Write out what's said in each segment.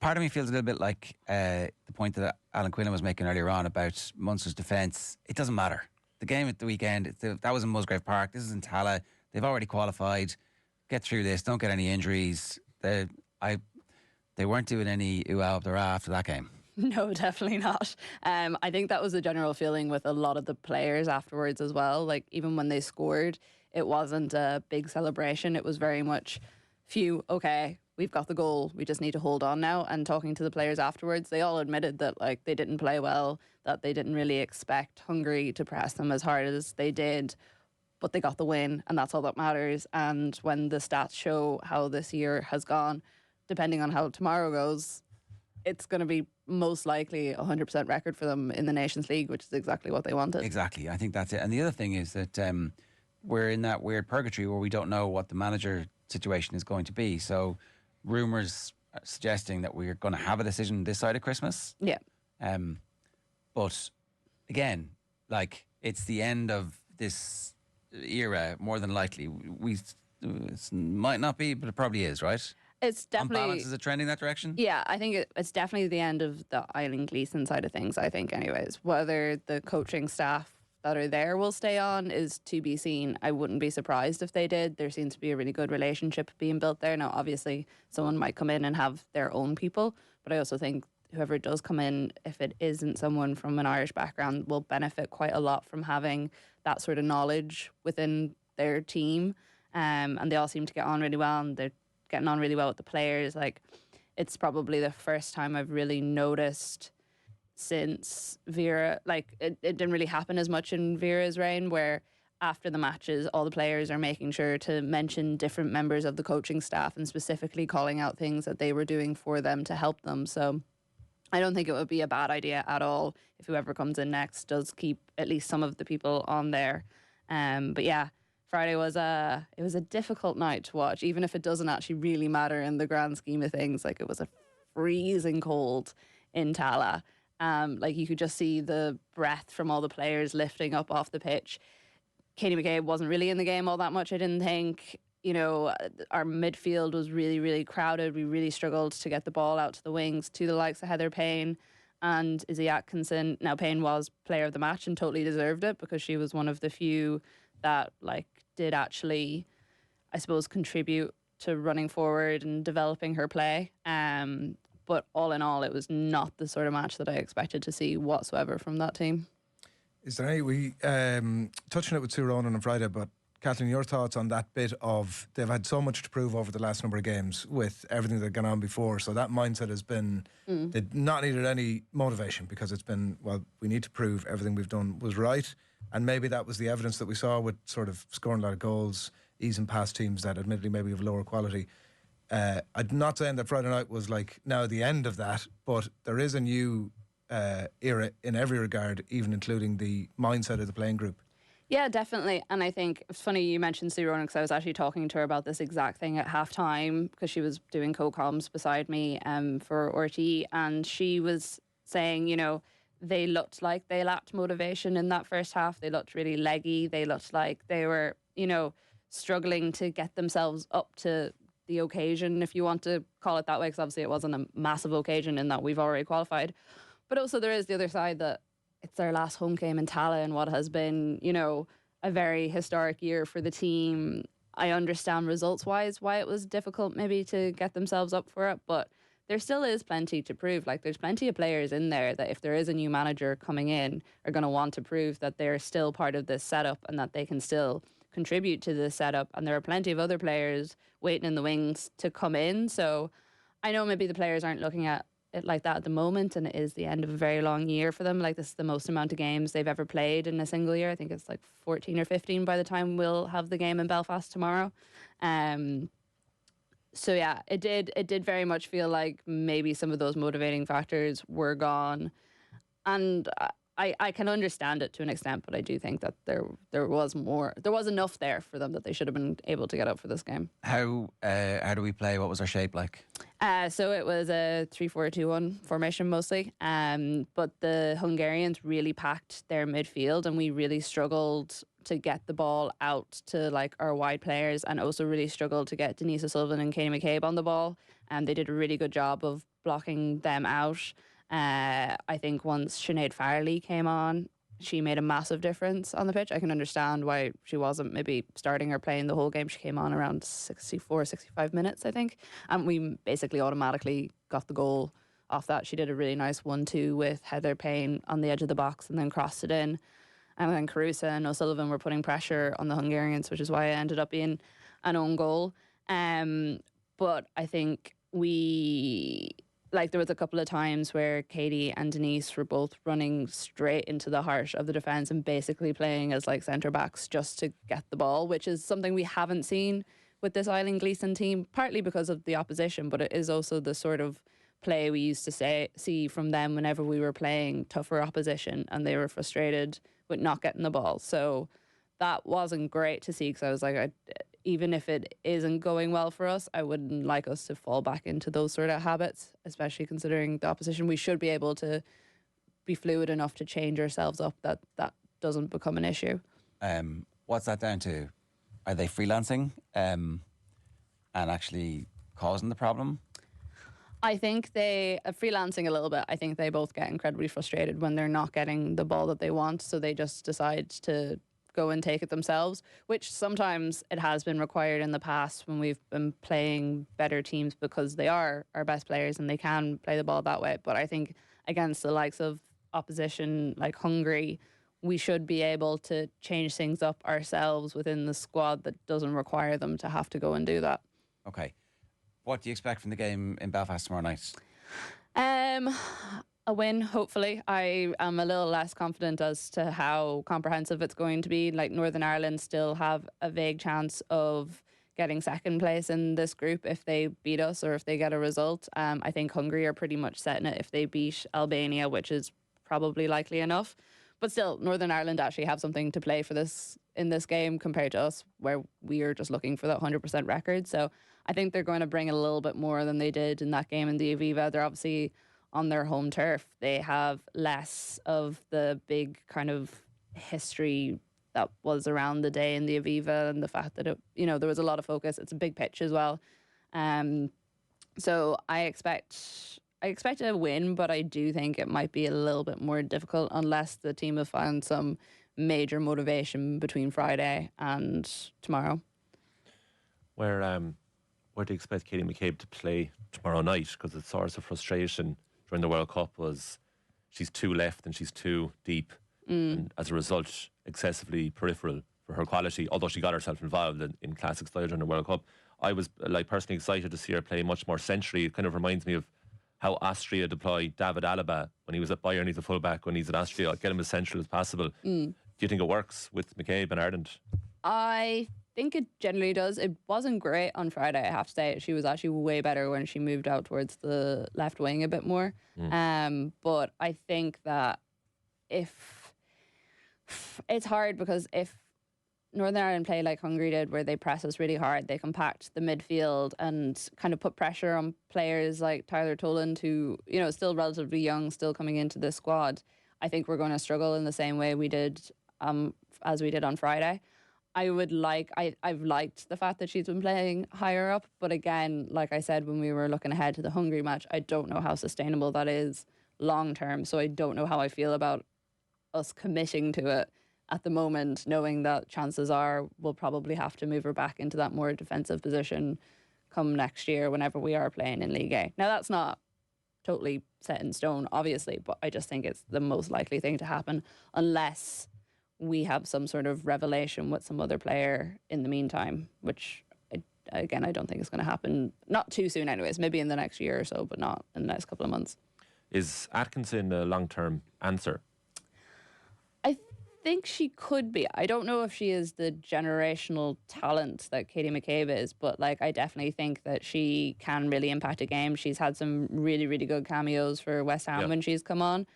part of me feels a little bit like the point that Alan Quinlan was making earlier on about Munster's defence. It doesn't matter. The game at the weekend, that was in Musgrave Park. This is in Tallaght. They've already qualified. Get through this. Don't get any injuries. They weren't doing any ooh-ah up the rah after that game. No, definitely not. I think that was the general feeling with a lot of the players afterwards as well. Like, even when they scored, it wasn't a big celebration. It was very much, phew, okay, we've got the goal. We just need to hold on now. And talking to the players afterwards, they all admitted that like they didn't play well, that they didn't really expect Hungary to press them as hard as they did, but they got the win, and that's all that matters. And when the stats show how this year has gone, depending on how tomorrow goes, it's going to be most likely a 100% record for them in the Nations League, which is exactly what they wanted. Exactly. I think that's it. And the other thing is that we're in that weird purgatory where we don't know what the manager situation is going to be. So rumours suggesting that we're going to have a decision this side of Christmas. Yeah. But again, like, it's the end of this era, more than likely. It might not be, but it probably is, right? It's definitely... On balance, is it trending that direction? Yeah, I think it's definitely the end of the Eileen Gleeson side of things, I think, anyways. Whether the coaching staff that are there will stay on is to be seen. I wouldn't be surprised if they did. There seems to be a really good relationship being built there. Now, obviously, someone might come in and have their own people, but I also think whoever does come in, if it isn't someone from an Irish background, will benefit quite a lot from having that sort of knowledge within their team. And they all seem to get on really well, and they're getting on really well with the players. Like, it's probably the first time I've really noticed since Vera, like it didn't really happen as much in Vera's reign, where after the matches all the players are making sure to mention different members of the coaching staff and specifically calling out things that they were doing for them to help them. So I don't think it would be a bad idea at all if whoever comes in next does keep at least some of the people on there. But yeah, Friday was a difficult night to watch, even if it doesn't actually really matter in the grand scheme of things. Like, it was a freezing cold in Tallaght. Like, you could just see the breath from all the players lifting up off the pitch. Katy McCabe wasn't really in the game all that much, I didn't think. You know, our midfield was really, really crowded. We really struggled to get the ball out to the wings, to the likes of Heather Payne and Izzy Atkinson. Now, Payne was player of the match and totally deserved it, because she was one of the few that, like, did actually, I suppose, contribute to running forward and developing her play. But all in all, it was not the sort of match that I expected to see whatsoever from that team. Is there any... We touching it with Sue Ronan on Friday, but Kathleen, your thoughts on that bit of... They've had so much to prove over the last number of games with everything that had gone on before, so that mindset has been... They've not needed any motivation, because it's been, well, we need to prove everything we've done was right, and maybe that was the evidence that we saw with sort of scoring a lot of goals, easing past teams that admittedly maybe have lower quality. I'm not saying that Friday night was like now the end of that, but there is a new era in every regard, even including the mindset of the playing group. Yeah, definitely. And I think it's funny you mentioned Sue Ronan, because I was actually talking to her about this exact thing at half-time, because she was doing co-coms beside me for RTE, and she was saying, you know, they looked like they lacked motivation in that first half. They looked really leggy. They looked like they were, you know, struggling to get themselves up to the occasion, if you want to call it that way, because obviously it wasn't a massive occasion in that we've already qualified. But also there is the other side, that it's their last home game in Tallaght in what has been, you know, a very historic year for the team. I understand results-wise why it was difficult maybe to get themselves up for it, but there still is plenty to prove. Like, there's plenty of players in there that if there is a new manager coming in are going to want to prove that they're still part of this setup and that they can still contribute to this setup. And there are plenty of other players waiting in the wings to come in. So I know maybe the players aren't looking at it like that at the moment, and it is the end of a very long year for them. Like, this is the most amount of games they've ever played in a single year. I think it's like 14 or 15 by the time we'll have the game in Belfast tomorrow. So yeah, it did very much feel like maybe some of those motivating factors were gone, and I can understand it to an extent, but I do think that there was enough there for them that they should have been able to get up for this game. How do we play? What was our shape like? So it was a 3-4-2-1 formation mostly, but the Hungarians really packed their midfield, and we really struggled to get the ball out to like our wide players, and also really struggled to get Denise O'Sullivan and Katy McCabe on the ball. and they did a really good job of blocking them out. I think once Sinead Farley came on, she made a massive difference on the pitch. I can understand why she wasn't maybe starting or playing the whole game. She came on around 64, 65 minutes, I think. And we basically automatically got the goal off that. She did a really nice 1-2 with Heather Payne on the edge of the box and then crossed it in. And then Carusa and O'Sullivan were putting pressure on the Hungarians, which is why it ended up being an own goal. But I think there was a couple of times where Katy and Denise were both running straight into the heart of the defence and basically playing as like centre backs just to get the ball, which is something we haven't seen with this Eileen Gleeson team, partly because of the opposition, but it is also the sort of play we used to see from them whenever we were playing tougher opposition and they were frustrated with not getting the ball. So that wasn't great to see, because I was like, even if it isn't going well for us, I wouldn't like us to fall back into those sort of habits, especially considering the opposition. We should be able to be fluid enough to change ourselves up that doesn't become an issue. What's that down to? Are they freelancing and actually causing the problem? I think they freelancing a little bit. I think they both get incredibly frustrated when they're not getting the ball that they want, so they just decide to go and take it themselves, which sometimes it has been required in the past when we've been playing better teams because they are our best players and they can play the ball that way. But I think against the likes of opposition like Hungary, we should be able to change things up ourselves within the squad that doesn't require them to have to go and do that. Okay. What do you expect from the game in Belfast tomorrow night? A win, hopefully. I am a little less confident as to how comprehensive it's going to be. Like, Northern Ireland still have a vague chance of getting second place in this group if they beat us or if they get a result. I think Hungary are pretty much setting it if they beat Albania, which is probably likely enough. But still, Northern Ireland actually have something to play for this in this game compared to us, where we are just looking for that 100% record. So I think they're going to bring a little bit more than they did in that game in the Aviva. They're obviously on their home turf. They have less of the big kind of history that was around the day in the Aviva, and the fact that there was a lot of focus. It's a big pitch as well. So I expect a win, but I do think it might be a little bit more difficult unless the team have found some major motivation between Friday and tomorrow. Where do you expect Katy McCabe to play tomorrow night? Because the source of frustration during the World Cup was she's too left and she's too deep, and as a result excessively peripheral for her quality, although she got herself involved in classic style during the World Cup. I was personally excited to see her play much more centrally. It kind of reminds me of how Austria deployed David Alaba when he was at Bayern. He's a fullback. When he's at Austria, get him as central as possible. Do you think it works with McCabe and Ireland? I think it generally does. It wasn't great on Friday, I have to say. She was actually way better when she moved out towards the left wing a bit more. But I think that if it's hard, because if Northern Ireland play like Hungary did, where they press us really hard, they compact the midfield and kind of put pressure on players like Tyler Toland, who is still relatively young, still coming into the squad. I think we're going to struggle in the same way we did as we did on Friday. I've liked the fact that she's been playing higher up, but again, like I said when we were looking ahead to the Hungary match, I don't know how sustainable that is long term. So I don't know how I feel about us committing to it at the moment, knowing that chances are we'll probably have to move her back into that more defensive position come next year whenever we are playing in League A. Now, that's not totally set in stone, obviously, but I just think it's the most likely thing to happen unless we have some sort of revelation with some other player in the meantime, which, I don't think is going to happen. Not too soon anyways, maybe in the next year or so, but not in the next couple of months. Is Atkinson a long-term answer? I think she could be. I don't know if she is the generational talent that Katy McCabe is, but I definitely think that she can really impact a game. She's had some really, really good cameos for West Ham when she's come on.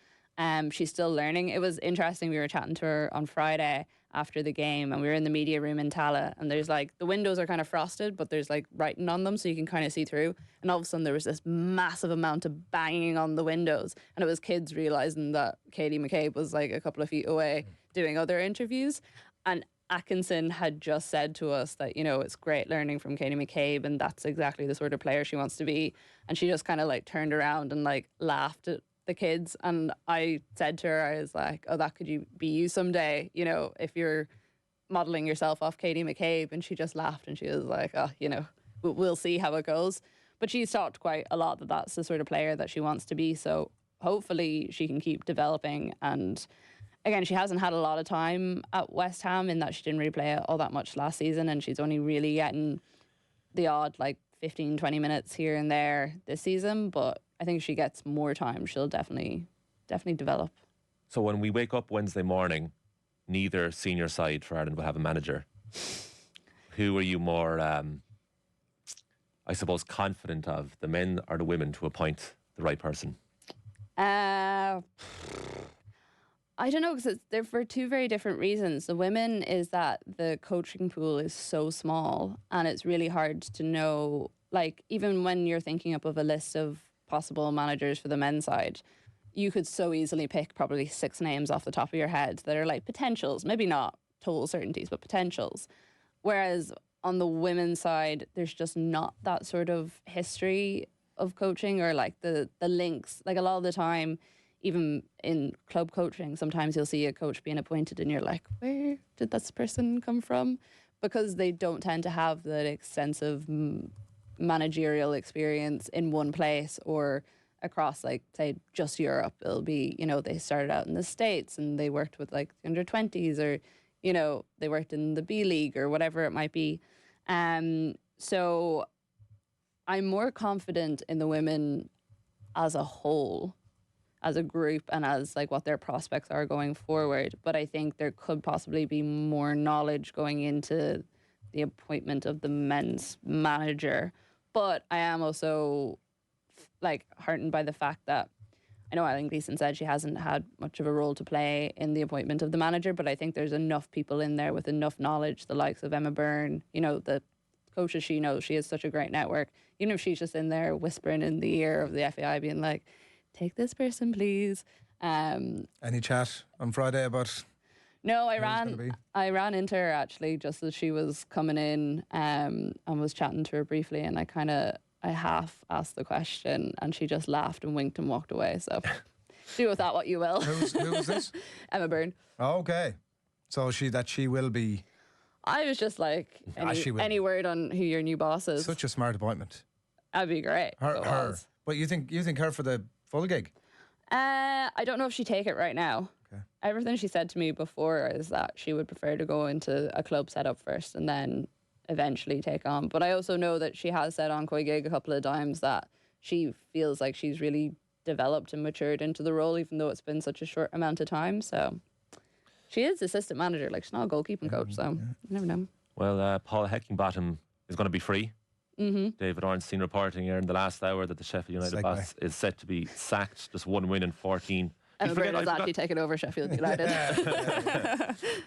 She's still learning. It was interesting. We were chatting to her on Friday after the game, and we were in the media room in Tallaght, and there's the windows are kind of frosted, but there's writing on them, so you can kind of see through. And all of a sudden there was this massive amount of banging on the windows, and it was kids realizing that Katy McCabe was a couple of feet away doing other interviews. And Atkinson had just said to us that, you know, it's great learning from Katy McCabe and that's exactly the sort of player she wants to be. And she just kind of like turned around and like laughed at the kids. And I said to her, I was like, oh, that could be you someday, you know, if you're modeling yourself off Katy McCabe. And she just laughed and she was like, oh, you know, we'll see how it goes. But she's talked quite a lot that that's the sort of player that she wants to be. So hopefully she can keep developing. And again, she hasn't had a lot of time at West Ham in that she didn't really play all that much last season, and she's only really getting the odd like 15, 20 minutes here and there this season. But I think if she gets more time, she'll definitely develop. So when we wake up Wednesday morning, neither senior side for Ireland will have a manager. Who are you more, I suppose, confident of, the men or the women, to appoint the right person? I don't know, because they're for two very different reasons. The women is that the coaching pool is so small and it's really hard to know, like, even when you're thinking up of a list of possible managers for the men's side, you could so easily pick probably 6 names off the top of your head that are like potentials, maybe not total certainties, but potentials. Whereas on the women's side, there's just not that sort of history of coaching or like the links. Like a lot of the time, even in club coaching, sometimes you'll see a coach being appointed and you're like, where did this person come from? Because they don't tend to have that extensive managerial experience in one place or across, like, say, just Europe. It'll be, you know, they started out in the States and they worked with like the under 20s, or, you know, they worked in the B League or whatever it might be. So I'm more confident in the women as a whole, as a group, and as like what their prospects are going forward. But I think there could possibly be more knowledge going into the appointment of the men's manager. But I am also like heartened by the fact that I know Ellen Gleeson said she hasn't had much of a role to play in the appointment of the manager, but I think there's enough people in there with enough knowledge, the likes of Emma Byrne, you know, the coaches she knows. She has such a great network. Even if she's just in there whispering in the ear of the FAI being like, take this person, please. Any chat on Friday about? No, I ran into her actually just as she was coming in, and was chatting to her briefly, and I half asked the question and she just laughed and winked and walked away. So do with that what you will. Who was this? Emma Byrne. Oh, okay. So she will be. I was just like, any word on who your new boss is? Such a smart appointment. That'd be great. Her. But you think her for the full gig? I don't know if she'd take it right now. Okay. Everything she said to me before is that she would prefer to go into a club setup first and then eventually take on. But I also know that she has said on Koi Gig a couple of times that she feels like she's really developed and matured into the role, even though it's been such a short amount of time. So she is assistant manager, like she's not a goalkeeping coach, so you never know. Well, Paul Heckingbottom is going to be free. Mm-hmm. David Ornstein reporting here in the last hour that the Sheffield United boss is set to be sacked. Just one win in 14. Emma Byrne has actually taken over Sheffield United.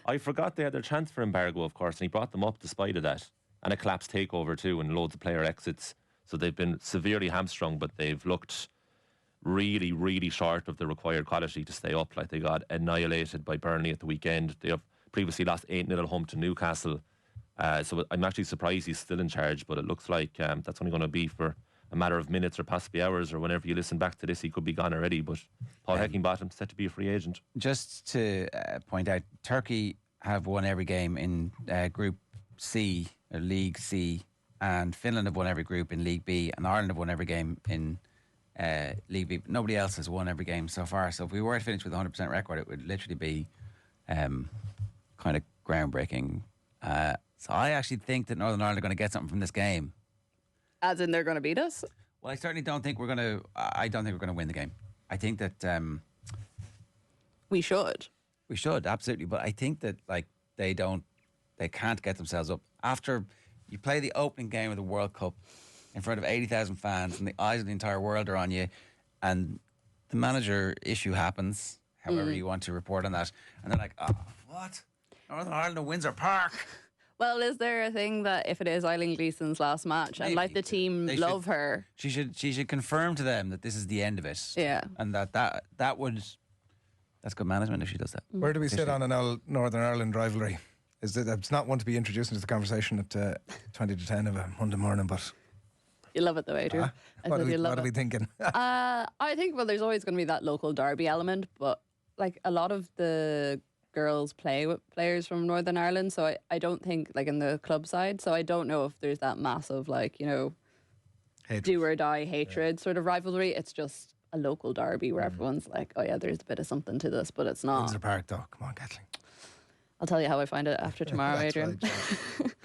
I forgot they had their transfer embargo, of course, and he brought them up despite of that. And a collapsed takeover too, and loads of player exits. So they've been severely hamstrung, but they've looked really, really short of the required quality to stay up. Like, they got annihilated by Burnley at the weekend. They have previously lost 8-0 at home to Newcastle. So I'm actually surprised he's still in charge, but it looks like that's only going to be for a matter of minutes or possibly hours, or whenever you listen back to this, he could be gone already. But Paul Heckingbottom set to be a free agent. Just to point out, Turkey have won every game in Group C, or League C, and Finland have won every group in League B, and Ireland have won every game in League B. Nobody else has won every game so far. So if we were to finish with a 100% record, it would literally be kind of groundbreaking. So I actually think that Northern Ireland are going to get something from this game. As in they're going to beat us? Well, I certainly don't think we're going to. I don't think we're going to win the game. I think that we should. We should, absolutely. But I think that they can't get themselves up after you play the opening game of the World Cup in front of 80,000 fans, and the eyes of the entire world are on you, and the manager issue happens. However you want to report on that, and they're like, "Oh, what? Northern Ireland at Windsor Park." Well, is there a thing that if it is Eileen Gleeson's last match, and like the team love her, she should confirm to them that this is the end of it. Yeah, and that's good management if she does that. Where do we sit on an old Northern Ireland rivalry? It's not one to be introduced into the conversation at 20 to 10 of a Monday morning, but You love it though, Adrian. what are we thinking? I think, well, there's always going to be that local derby element, but like a lot of the girls play with players from Northern Ireland, so I don't think, like in the club side, so I don't know if there's that massive, like, you know, Hatred. do or die hatred sort of rivalry. It's just a local derby where everyone's like, oh yeah, there's a bit of something to this, but it's not. Windsor Park, though. Come on, Kathleen. I'll tell you how I find it after tomorrow, That's Adrian. right, yeah.